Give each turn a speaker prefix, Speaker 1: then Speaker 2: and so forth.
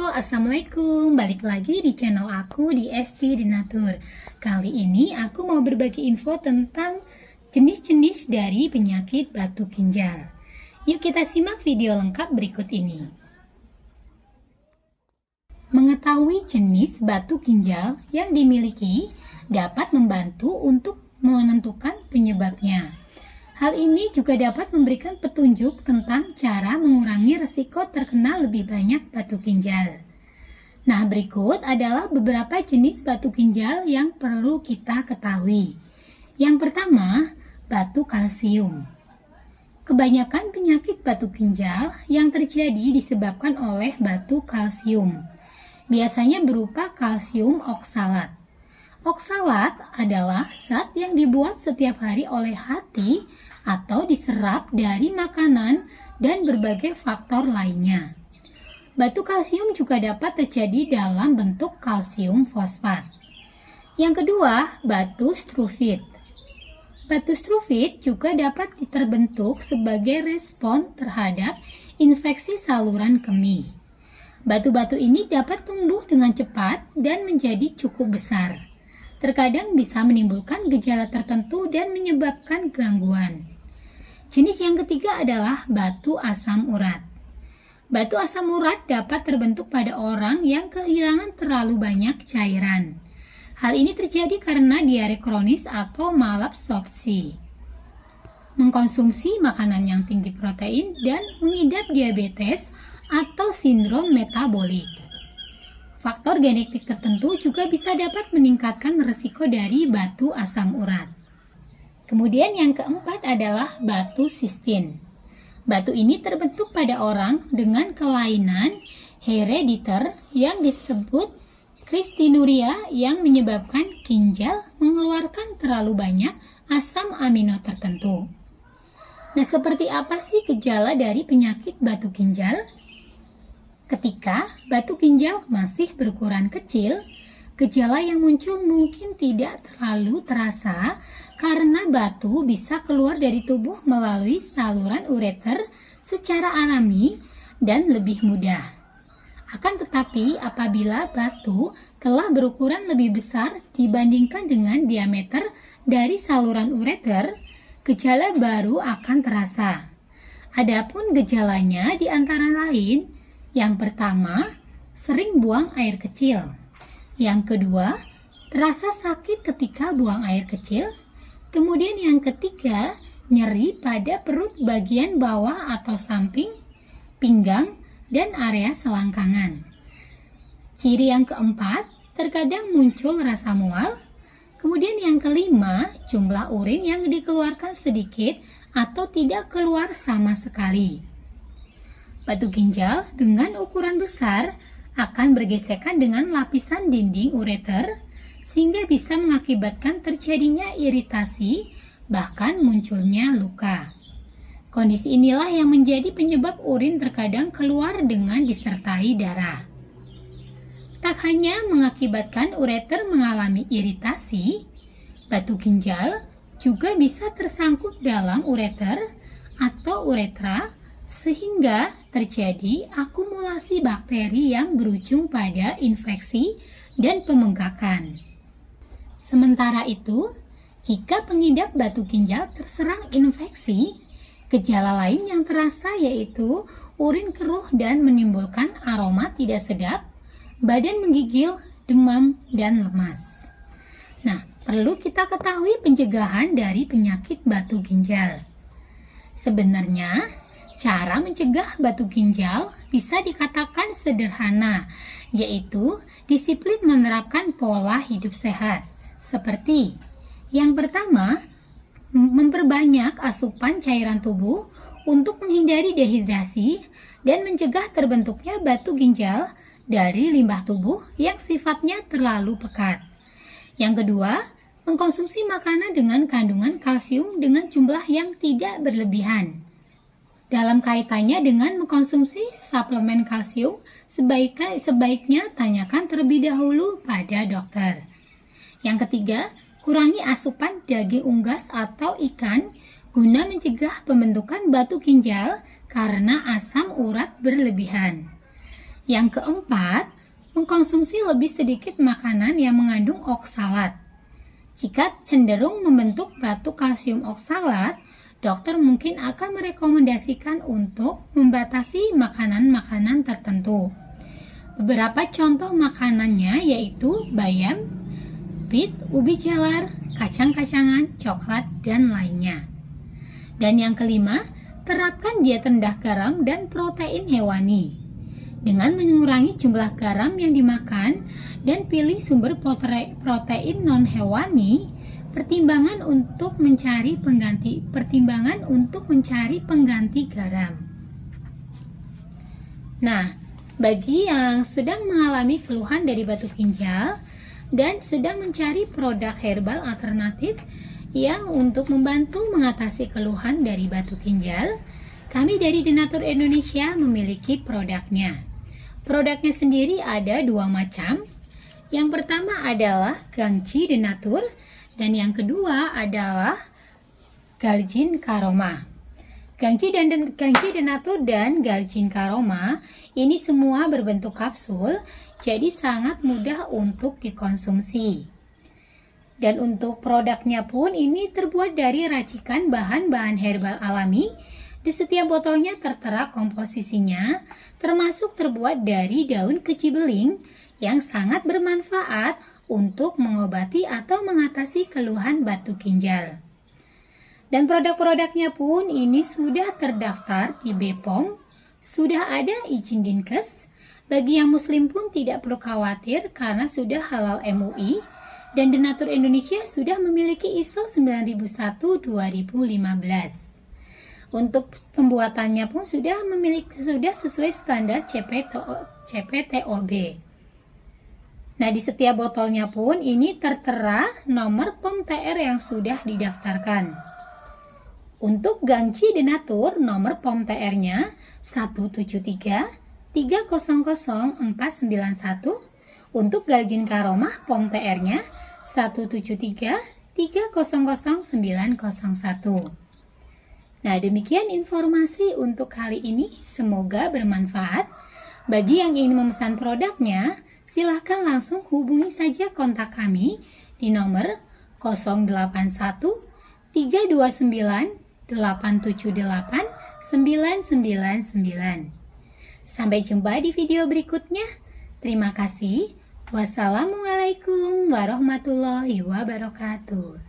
Speaker 1: Assalamualaikum. Balik lagi di channel aku di ST Denatur. Kali ini aku mau berbagi info tentang jenis-jenis dari penyakit batu ginjal. Yuk kita simak video lengkap berikut ini. Mengetahui jenis batu ginjal yang dimiliki dapat membantu untuk menentukan penyebabnya. Hal ini juga dapat memberikan petunjuk tentang cara mengurangi risiko terkena lebih banyak batu ginjal. Nah, berikut adalah beberapa jenis batu ginjal yang perlu kita ketahui. Yang pertama, batu kalsium. Kebanyakan penyakit batu ginjal yang terjadi disebabkan oleh batu kalsium. Biasanya berupa kalsium oksalat. Oksalat adalah zat yang dibuat setiap hari oleh hati atau diserap dari makanan dan berbagai faktor lainnya. Batu kalsium juga dapat terjadi dalam bentuk kalsium fosfat. Yang kedua, batu struvit. Batu struvit juga dapat terbentuk sebagai respon terhadap infeksi saluran kemih. Batu-batu ini dapat tumbuh dengan cepat dan menjadi cukup besar. Terkadang bisa menimbulkan gejala tertentu dan menyebabkan gangguan. Jenis yang ketiga adalah batu asam urat. Batu asam urat dapat terbentuk pada orang yang kehilangan terlalu banyak cairan. Hal ini terjadi karena diare kronis atau malabsorpsi, mengkonsumsi makanan yang tinggi protein, dan mengidap diabetes atau sindrom metabolik. Faktor genetik tertentu juga bisa dapat meningkatkan risiko dari batu asam urat. Kemudian yang keempat adalah batu sistin. Batu ini terbentuk pada orang dengan kelainan herediter yang disebut kristinuria yang menyebabkan ginjal mengeluarkan terlalu banyak asam amino tertentu. Nah, seperti apa sih gejala dari penyakit batu ginjal? Ketika batu ginjal masih berukuran kecil, gejala yang muncul mungkin tidak terlalu terasa karena batu bisa keluar dari tubuh melalui saluran ureter secara alami dan lebih mudah. Akan tetapi, apabila batu telah berukuran lebih besar dibandingkan dengan diameter dari saluran ureter, gejala baru akan terasa. Adapun gejalanya di antara lain, yang pertama, sering buang air kecil. Yang kedua, terasa sakit ketika buang air kecil. Kemudian yang ketiga, nyeri pada perut bagian bawah atau samping, pinggang, dan area selangkangan. Ciri yang keempat, terkadang muncul rasa mual. Kemudian yang kelima, jumlah urin yang dikeluarkan sedikit atau tidak keluar sama sekali. Batu ginjal dengan ukuran besar akan bergesekan dengan lapisan dinding ureter sehingga bisa mengakibatkan terjadinya iritasi, bahkan munculnya luka. Kondisi inilah yang menjadi penyebab urin terkadang keluar dengan disertai darah. Tak hanya mengakibatkan ureter mengalami iritasi, batu ginjal juga bisa tersangkut dalam ureter atau uretra sehingga terjadi akumulasi bakteri yang berujung pada infeksi dan pembengkakan. Sementara itu, jika pengidap batu ginjal terserang infeksi, gejala lain yang terasa yaitu urin keruh dan menimbulkan aroma tidak sedap, badan menggigil, demam, dan lemas. Nah, perlu kita ketahui pencegahan dari penyakit batu ginjal. Sebenarnya, cara mencegah batu ginjal bisa dikatakan sederhana, yaitu disiplin menerapkan pola hidup sehat. Seperti yang pertama, memperbanyak asupan cairan tubuh untuk menghindari dehidrasi dan mencegah terbentuknya batu ginjal dari limbah tubuh yang sifatnya terlalu pekat. Yang kedua, mengkonsumsi makanan dengan kandungan kalsium dengan jumlah yang tidak berlebihan. Dalam kaitannya dengan mengkonsumsi suplemen kalsium, sebaiknya tanyakan terlebih dahulu pada dokter. Yang ketiga, kurangi asupan daging unggas atau ikan guna mencegah pembentukan batu ginjal karena asam urat berlebihan. Yang keempat, mengkonsumsi lebih sedikit makanan yang mengandung oksalat. Jika cenderung membentuk batu kalsium oksalat, dokter mungkin akan merekomendasikan untuk membatasi makanan-makanan tertentu. Beberapa contoh makanannya yaitu bayam, bit, ubi jalar, kacang-kacangan, coklat, dan lainnya. Dan yang kelima, terapkan diet rendah garam dan protein hewani. Dengan mengurangi jumlah garam yang dimakan dan pilih sumber protein non-hewani, pertimbangan untuk mencari pengganti garam. Nah, bagi yang sedang mengalami keluhan dari batu ginjal dan sedang mencari produk herbal alternatif yang untuk membantu mengatasi keluhan dari batu ginjal, kami dari Denatur Indonesia memiliki produknya. Produknya sendiri ada dua macam. Yang pertama adalah Gangji Denatur dan yang kedua adalah Galjin Karoma. Gangji Denatur dan Galjin Karoma ini semua berbentuk kapsul, jadi sangat mudah untuk dikonsumsi. Dan untuk produknya pun ini terbuat dari racikan bahan-bahan herbal alami. Di setiap botolnya tertera komposisinya, termasuk terbuat dari daun kecibeling yang sangat bermanfaat untuk mengobati atau mengatasi keluhan batu ginjal. Dan produk-produknya pun ini sudah terdaftar di BPOM, sudah ada izin Dinkes. Bagi yang muslim pun tidak perlu khawatir karena sudah halal MUI, dan Denatur Indonesia sudah memiliki ISO 9001-2015. Untuk pembuatannya pun sudah sesuai standar CPTOB. Nah, di setiap botolnya pun ini tertera nomor POM TR yang sudah didaftarkan. Untuk Gangji Denatur, nomor POM TR-nya 173 300 491. Untuk Galjin Karomah, POM TR-nya 173 300 901. Nah, demikian informasi untuk kali ini. Semoga bermanfaat. Bagi yang ingin memesan produknya, silahkan langsung hubungi saja kontak kami di nomor 081 329 878 999. Sampai jumpa di video berikutnya. Terima kasih. Wassalamualaikum warahmatullahi wabarakatuh.